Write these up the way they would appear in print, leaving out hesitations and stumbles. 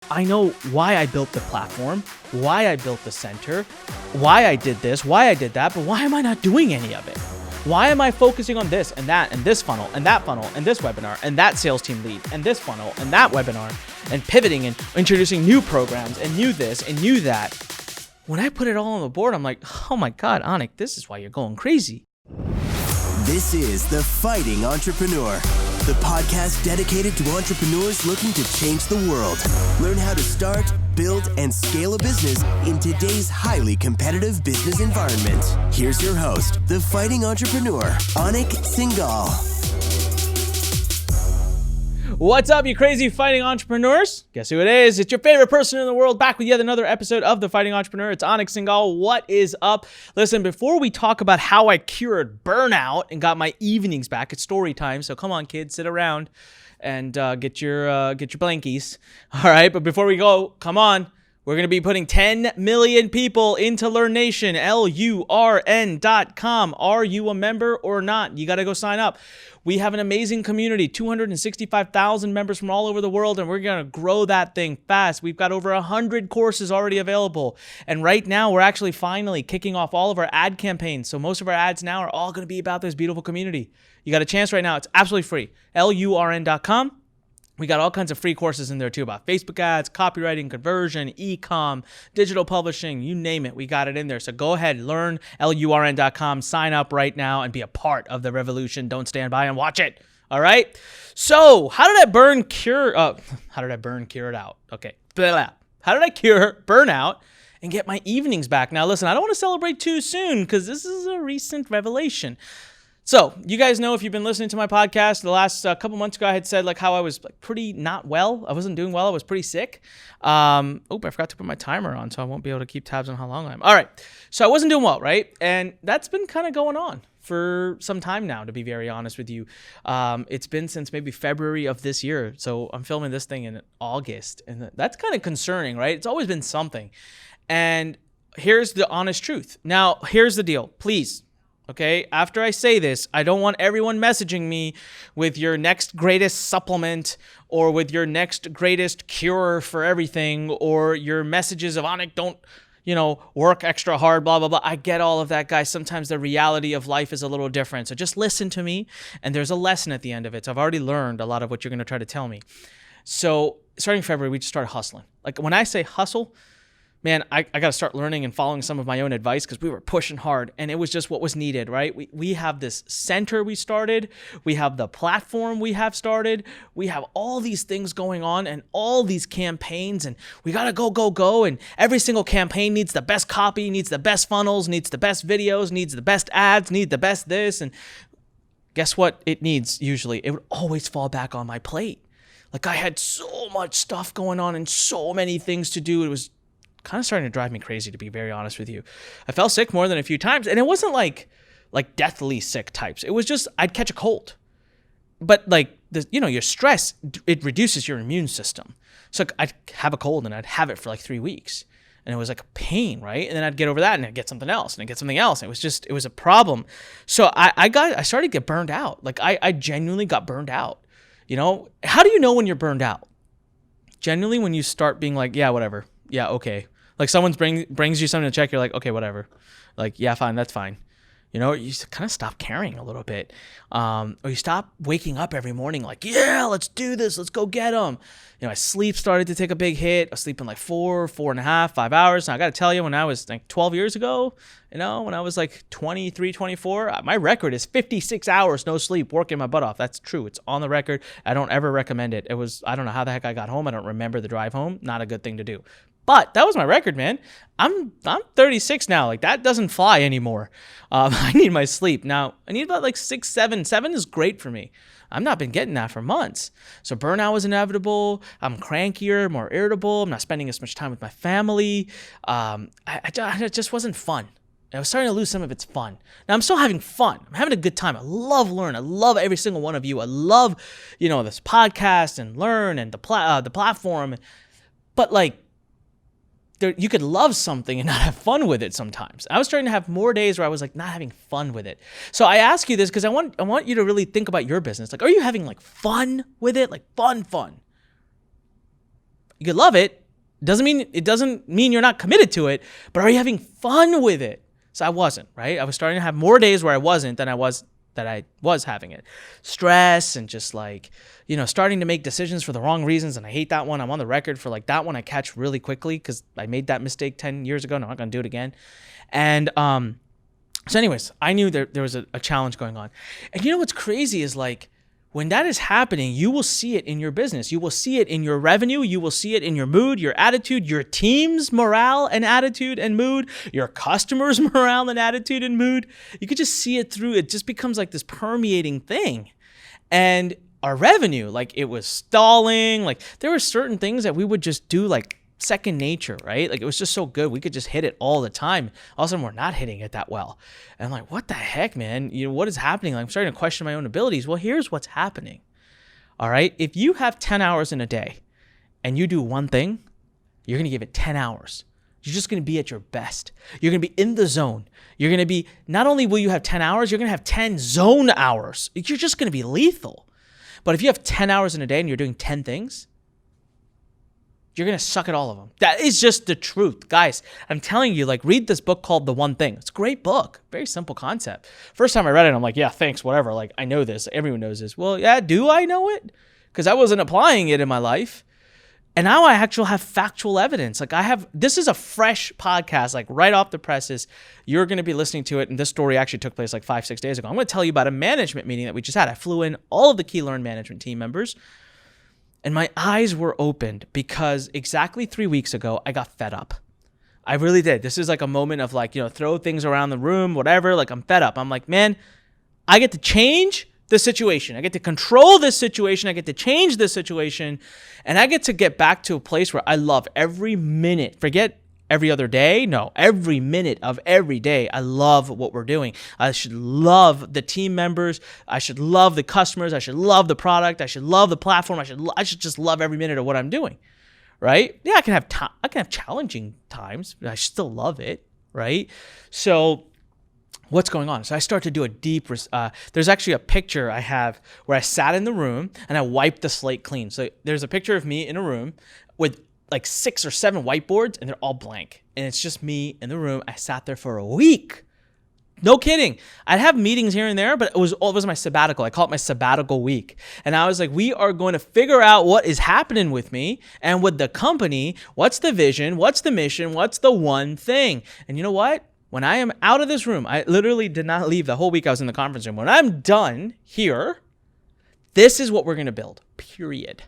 I know why I built the platform, why I built the center, why I did this, why I did that, but why am I not doing any of it? Why am I focusing on this and that and this funnel and that funnel and this webinar and that sales team lead and this funnel and that webinar and pivoting and introducing new programs and new this and new that? When I put it all on the board, I'm like, oh my God, Anik, this is why you're going crazy. This is The Fighting Entrepreneur, the podcast dedicated to entrepreneurs looking to change the world. Learn how to start, build, and scale a business in today's highly competitive business environment. Here's your host, The Fighting Entrepreneur, Anik Singal. What's up, you crazy fighting entrepreneurs? Guess who it is? It's your favorite person in the world, back with yet another episode of The Fighting Entrepreneur. It's Anik Singal. What is up? Listen, before we talk about how I cured burnout and got my evenings back, it's story time. So come on, kids, sit around and get your blankies. All right, but before we go, come on. We're going to be putting 10 million people into Learn Nation, LURN.com. Are you a member or not? You got to go sign up. We have an amazing community, 265,000 members from all over the world, and we're going to grow that thing fast. We've got over 100 courses already available. And right now, we're actually finally kicking off all of our ad campaigns. So most of our ads now are all going to be about this beautiful community. You got a chance right now. It's absolutely free. LURN.com. We got all kinds of free courses in there too about Facebook ads, copywriting, conversion, e-com, digital publishing, you name it. We got it in there. So go ahead, learn, LURN.com, sign up right now and be a part of the revolution. Don't stand by and watch it. All right. So how did I cure it out? Okay. How did I cure burnout and get my evenings back? Now, listen, I don't want to celebrate too soon because this is a recent revelation. So you guys know, if you've been listening to my podcast, the last couple months ago, I had said like how I was pretty not well. I wasn't doing well. I was pretty sick. I forgot to put my timer on, so I won't be able to keep tabs on how long I am. All right. So I wasn't doing well, right? And that's been kind of going on for some time now, to be very honest with you. It's been since maybe February of this year. So I'm filming this thing in August, and that's kind of concerning, right? It's always been something. And here's the honest truth. Now, here's the deal. Please. Okay, after I say this, I don't want everyone messaging me with your next greatest supplement or with your next greatest cure for everything or your messages of Anik, don't, work extra hard, blah, blah, blah. I get all of that, guys. Sometimes the reality of life is a little different. So just listen to me, and there's a lesson at the end of it. So I've already learned a lot of what you're going to try to tell me. So starting February, we just started hustling. Like when I say hustle, man, I got to start learning and following some of my own advice because we were pushing hard and it was just what was needed, right? We have this center we started. We have the platform we have started. We have all these things going on and all these campaigns, and we got to go. And every single campaign needs the best copy, needs the best funnels, needs the best videos, needs the best ads, needs the best this. And guess what it needs usually? It would always fall back on my plate. Like I had so much stuff going on and so many things to do. It was kind of starting to drive me crazy, to be very honest with you. I fell sick more than a few times, and it wasn't like deathly sick types. It was just I'd catch a cold, but your stress, it reduces your immune system. So I'd have a cold and I'd have it for like 3 weeks, and it was like a pain, right? And then I'd get over that and I'd get something else and I'd get something else. And it was a problem. So I started to get burned out. Like I genuinely got burned out. How do you know when you're burned out? Genuinely, when you start being like, yeah, whatever. Yeah, okay. Like someone brings you something to check, you're like, okay, whatever. Like, yeah, fine, that's fine. You kind of stop caring a little bit. Or you stop waking up every morning like, yeah, let's do this. Let's go get them. My sleep started to take a big hit. I was sleeping like 4.5, 5 hours. And I got to tell you, when I was like 12 years ago, when I was like 23, 24, my record is 56 hours, no sleep, working my butt off. That's true. It's on the record. I don't ever recommend it. I don't know how the heck I got home. I don't remember the drive home. Not a good thing to do. But that was my record, man. I'm 36 now. Like that doesn't fly anymore. I need my sleep. Now I need about like 6, 7. 7 is great for me. I've not been getting that for months. So burnout was inevitable. I'm crankier, more irritable. I'm not spending as much time with my family. It just wasn't fun. I was starting to lose some of its fun. Now I'm still having fun. I'm having a good time. I love Learn. I love every single one of you. I love, this podcast and Learn and the platform. But you could love something and not have fun with it sometimes. I was starting to have more days where I was not having fun with it. So I ask you this because I want you to really think about your business. Are you having fun with it? Fun? You could love it. It doesn't mean you're not committed to it, but are you having fun with it? So I wasn't, right? I was starting to have more days where I wasn't than I was having it. Stress and just like, starting to make decisions for the wrong reasons. And I hate that one. I'm on the record for like that one I catch really quickly because I made that mistake 10 years ago. No, I'm not going to do it again. And so anyways, I knew there was a challenge going on. And you know what's crazy is like, when that is happening, you will see it in your business. You will see it in your revenue. You will see it in your mood, your attitude, your team's morale and attitude and mood, your customers' morale and attitude and mood. You could just see it through. It just becomes like this permeating thing. And our revenue, like it was stalling. Like there were certain things that we would just do like second nature, right? Like it was just so good. We could just hit it all the time. All of a sudden we're not hitting it that well. And I'm like, what the heck, man? What is happening? Like, I'm starting to question my own abilities. Well, here's what's happening. All right. If you have 10 hours in a day and you do one thing, you're going to give it 10 hours. You're just going to be at your best. You're going to be in the zone. You're going to be, not only will you have 10 hours, you're going to have 10 zone hours. You're just going to be lethal. But if you have 10 hours in a day and you're doing 10 things, you're going to suck at all of them. That is just the truth. Guys, I'm telling you, like, read this book called The One Thing. It's a great book. Very simple concept. First time I read it, I'm like, yeah, thanks, whatever. Like, I know this. Everyone knows this. Well, yeah, do I know it? Because I wasn't applying it in my life. And now I actually have factual evidence. Like this is a fresh podcast, like right off the presses. You're going to be listening to it. And this story actually took place like 5-6 days ago. I'm going to tell you about a management meeting that we just had. I flew in all of the Key Learn management team members. And my eyes were opened because exactly 3 weeks ago, I got fed up. I really did. This is like a moment of like, throw things around the room, whatever. Like I'm fed up. I'm like, man, I get to change the situation. I get to control this situation. I get to change this situation. And I get to get back to a place where I love every minute. Forget every other day. No, every minute of every day. I love what we're doing. I should love the team members. I should love the customers. I should love the product. I should love the platform. I should just love every minute of what I'm doing. Right? Yeah, I can have challenging times, but I still love it. Right? So what's going on? So I start to do a deep, there's actually a picture I have where I sat in the room and I wiped the slate clean. So there's a picture of me in a room with like 6 or 7 whiteboards and they're all blank. And it's just me in the room. I sat there for a week. No kidding. I'd have meetings here and there, but it was my sabbatical. I call it my sabbatical week. And I was like, we are going to figure out what is happening with me and with the company. What's the vision? What's the mission? What's the one thing? And you know what? When I am out of this room, I literally did not leave the whole week I was in the conference room. When I'm done here, this is what we're going to build, period.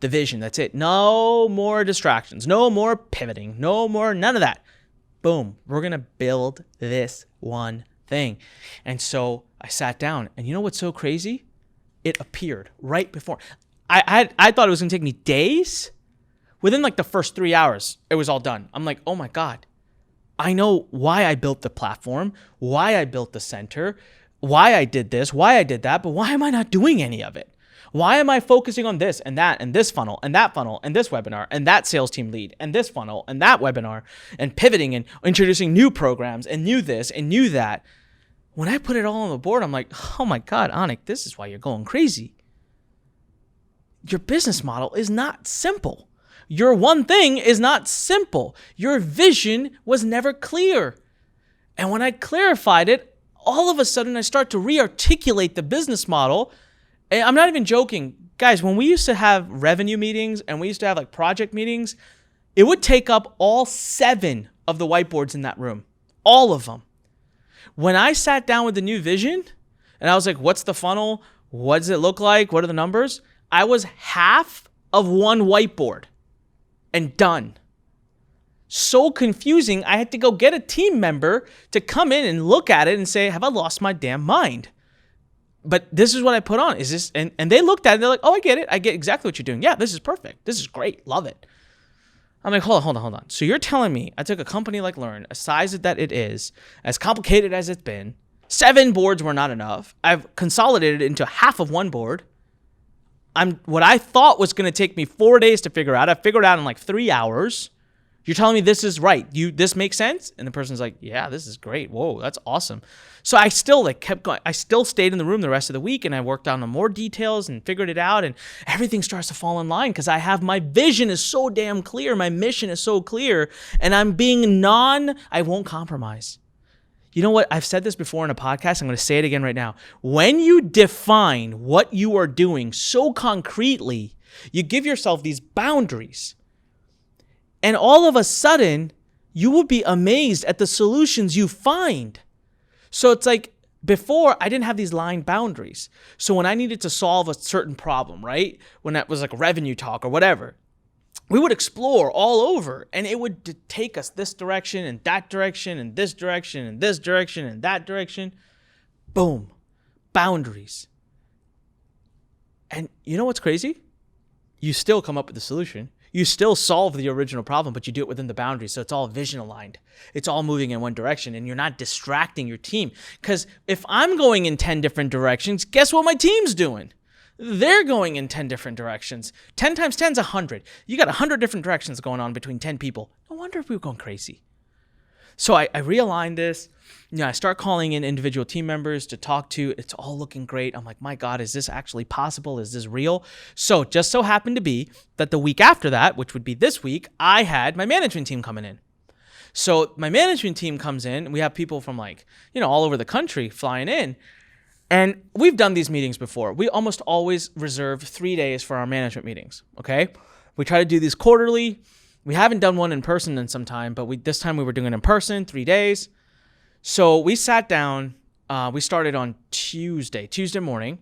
The vision, that's it. No more distractions, no more pivoting, none of that. Boom, we're going to build this one thing. And so I sat down, and you know what's so crazy? It appeared right before. I thought it was going to take me days. Within like the first 3 hours, it was all done. I'm like, oh my God. I know why I built the platform, why I built the center, why I did this, why I did that, but why am I not doing any of it? Why am I focusing on this and that and this funnel and that funnel and this webinar and that sales team lead and this funnel and that webinar and pivoting and introducing new programs and new this and new that? When I put it all on the board, I'm like, oh my God, Anik, this is why you're going crazy. Your business model is not simple. Your one thing is not simple. Your vision was never clear. And when I clarified it, all of a sudden I start to re-articulate the business model. And I'm not even joking. Guys, when we used to have revenue meetings and we used to have like project meetings, it would take up all 7 of the whiteboards in that room. All of them. When I sat down with the new vision and I was like, what's the funnel? What does it look like? What are the numbers? I was half of one whiteboard. And done. So confusing, I had to go get a team member to come in and look at it and say, have I lost my damn mind? But this is what I put on. Is this? And they looked at it, they're like, oh, I get it. I get exactly what you're doing. Yeah, this is perfect. This is great. Love it. I'm like, hold on. So you're telling me I took a company like Learn, a size that it is, as complicated as it's been, 7 boards were not enough. I've consolidated it into half of one board. What I thought was going to take me 4 days to figure out, I figured out in like 3 hours, You're telling me this is right. This makes sense? And the person's like, yeah, this is great. Whoa, that's awesome. So I still kept going. I still stayed in the room the rest of the week, and I worked on more details and figured it out, and everything starts to fall in line because my vision is so damn clear. My mission is so clear, and I'm being I won't compromise. You know what? I've said this before in a podcast. I'm going to say it again right now. When you define what you are doing so concretely, you give yourself these boundaries. And all of a sudden, you will be amazed at the solutions you find. So it's like before, I didn't have these line boundaries. So when I needed to solve a certain problem, right? When that was like revenue talk or whatever, we would explore all over, and it would take us this direction and that direction and this direction and this direction and that direction. Boom. Boundaries. And you know what's crazy? You still come up with the solution. You still solve the original problem, but you do it within the boundaries. So it's all vision aligned. It's all moving in one direction, and you're not distracting your team. Because if I'm going in 10 different directions, guess what my team's doing? They're going in 10 different directions. 10 times 10 is 100. You got 100 different directions going on between 10 people. No wonder if we were going crazy. So I realigned this. I start calling in individual team members to talk to. It's all looking great. I'm like, my God, is this actually possible? Is this real? So just so happened to be that the week after that, which would be this week, I had my management team coming in. So my management team comes in. We have people from all over the country flying in. And we've done these meetings before. We almost always reserve 3 days for our management meetings, okay? We try to do these quarterly. We haven't done one in person in some time, but this time we were doing it in person, 3 days. So we sat down. We started on Tuesday morning,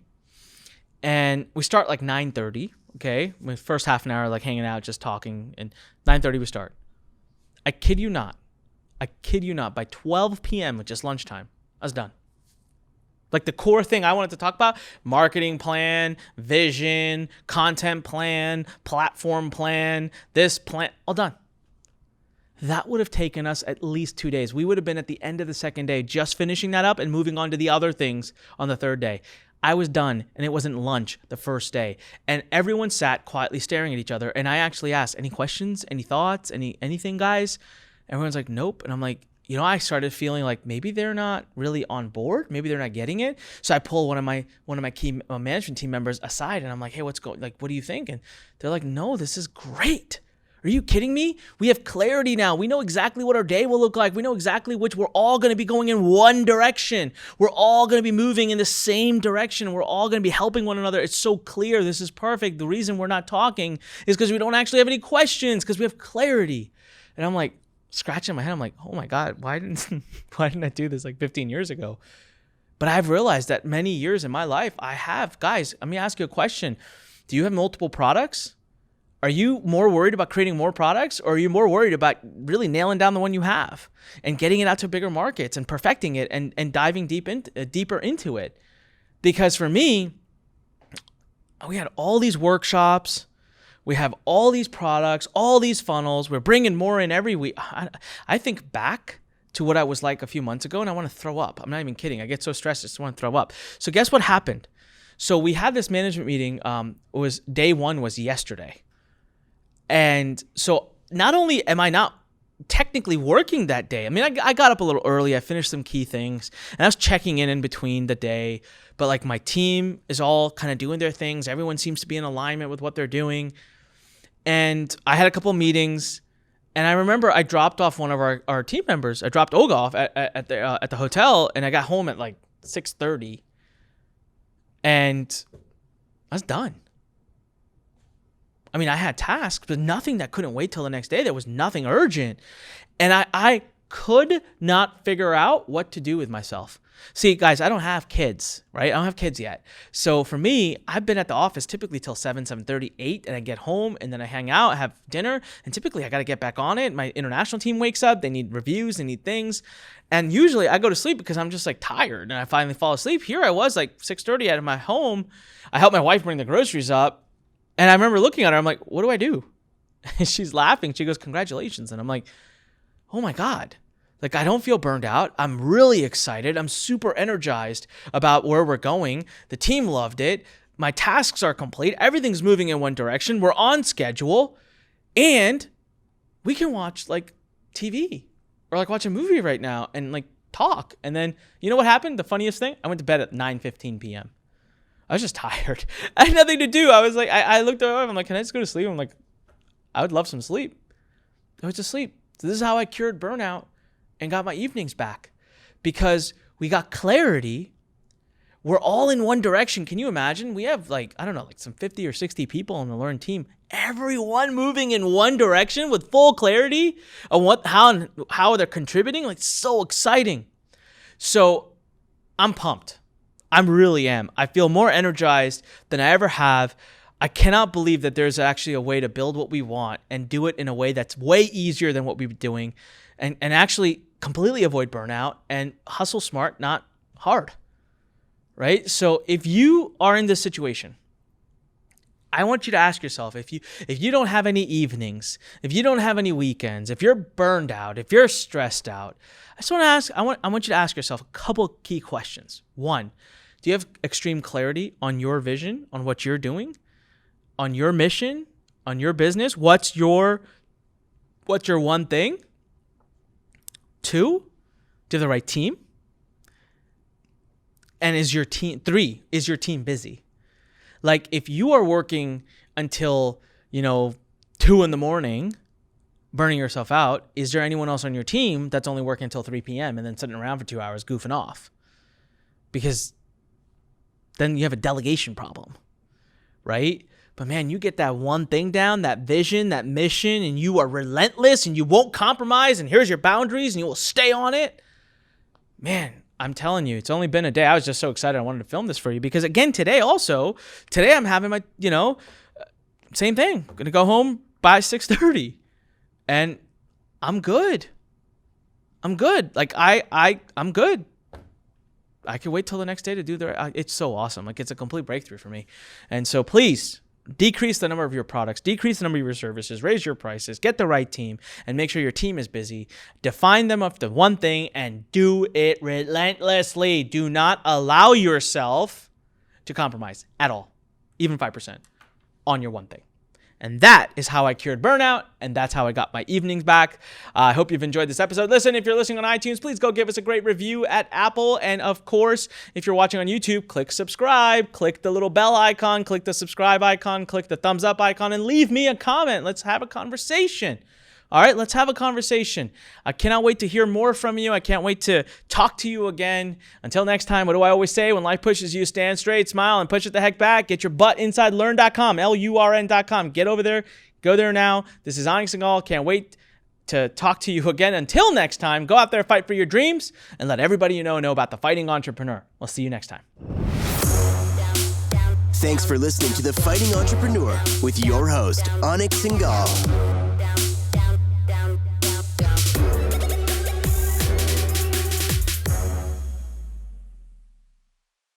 and we start 9:30, okay? The first half an hour hanging out, just talking, and 9:30 we start. I kid you not, by 12 p.m., which is lunchtime, I was done. The core thing I wanted to talk about, marketing plan, vision, content plan, platform plan, this plan, all done. That would have taken us at least 2 days. We would have been at the end of the second day just finishing that up and moving on to the other things on the third day. I was done, and it wasn't lunch the first day. And everyone sat quietly staring at each other. And I actually asked, any questions, any thoughts, anything, guys? Everyone's like, nope. And I'm like, I started feeling like maybe they're not really on board. Maybe they're not getting it. So I pull one of my key management team members aside, and I'm like, hey, what do you think? And they're like, no, this is great. Are you kidding me? We have clarity now. We know exactly what our day will look like. We know exactly we're all going to be going in one direction. We're all going to be moving in the same direction. We're all going to be helping one another. It's so clear. This is perfect. The reason we're not talking is because we don't actually have any questions, because we have clarity. And I'm like, scratching my head. I'm like, oh my God, why didn't I do this 15 years ago? But I've realized that many years in my life, I have. Guys, let me ask you a question. Do you have multiple products? Are you more worried about creating more products, or are you more worried about really nailing down the one you have and getting it out to bigger markets and perfecting it and diving deeper into it? Because for me, we had all these workshops. We have all these products, all these funnels. We're bringing more in every week. I think back to what I was like a few months ago, and I want to throw up. I'm not even kidding. I get so stressed, I just want to throw up. So guess what happened? So we had this management meeting. Day one was yesterday. And so not only am I not technically working that day, I mean, I got up a little early. I finished some key things, and I was checking in between the day. But my team is all kind of doing their things. Everyone seems to be in alignment with what they're doing. And I had a couple of meetings, and I remember I dropped off one of our team members. I dropped Olga off at the hotel, and I got home at 6:30, and I was done. I mean, I had tasks, but nothing that couldn't wait till the next day. There was nothing urgent, and I could not figure out what to do with myself. See, guys, I don't have kids, right? I don't have kids yet. So for me, I've been at the office typically till 7:30, 8, and I get home, and then I hang out, have dinner, and typically I got to get back on it. My international team wakes up. They need reviews. They need things. And usually I go to sleep because I'm just tired, and I finally fall asleep. Here I was 6:30 at my home. I helped my wife bring the groceries up, and I remember looking at her. I'm like, what do I do? And she's laughing. She goes, congratulations. And I'm like, oh my God. I don't feel burned out. I'm really excited. I'm super energized about where we're going. The team loved it. My tasks are complete. Everything's moving in one direction. We're on schedule. And we can watch like TV or like watch a movie right now and like talk. And then you know what happened? The funniest thing, I went to bed at 9:15 p.m. I was just tired. I had nothing to do. I was like, I looked at my wife. I'm like, can I just go to sleep? I'm like, I would love some sleep. I went to sleep. So this is how I cured burnout and got my evenings back, because we got clarity. We're all in one direction. Can you imagine? We have like, I don't know, like some 50 or 60 people on the Learn team. Everyone moving in one direction with full clarity on how they're contributing. Like, so exciting. So I'm pumped. I really am. I feel more energized than I ever have. I cannot believe that there's actually a way to build what we want and do it in a way that's way easier than what we've been doing, and actually completely avoid burnout and hustle smart, not hard, right? So if you are in this situation, I want you to ask yourself, if you don't have any evenings, if you don't have any weekends, if you're burned out, if you're stressed out, I want you to ask yourself a couple key questions. One, do you have extreme clarity on your vision, on what you're doing, on your mission, on your business? What's your one thing? Two, do you have the right team? And is your team busy? Like, if you are working until, 2 a.m, burning yourself out, is there anyone else on your team that's only working until 3 p.m. and then sitting around for 2 hours goofing off? Because then you have a delegation problem, right? But man, you get that one thing down, that vision, that mission, and you are relentless and you won't compromise, and here's your boundaries and you will stay on it. Man, I'm telling you, it's only been a day. I was just so excited. I wanted to film this for you because, again, today I'm having my, same thing. I'm going to go home by 6:30 and I'm good. Like I'm good. I can wait till the next day to do it's so awesome. Like, it's a complete breakthrough for me. And so please decrease the number of your products, decrease the number of your services, raise your prices, get the right team, and make sure your team is busy. Define them up to one thing and do it relentlessly. Do not allow yourself to compromise at all, even 5% on your one thing. And that is how I cured burnout, and that's how I got my evenings back. I hope you've enjoyed this episode. Listen, if you're listening on iTunes, please go give us a great review at Apple. And of course, if you're watching on YouTube, click subscribe, click the little bell icon, click the subscribe icon, click the thumbs up icon, and leave me a comment. Let's have a conversation. All right, let's have a conversation. I cannot wait to hear more from you. I can't wait to talk to you again. Until next time, what do I always say? When life pushes you, stand straight, smile, and push it the heck back. Get your butt inside learn.com, LURN.com. Get over there. Go there now. This is Anik Singal. Can't wait to talk to you again. Until next time, go out there, fight for your dreams, and let everybody you know about the Fighting Entrepreneur. We'll see you next time. Thanks for listening to The Fighting Entrepreneur with your host, Anik Singal.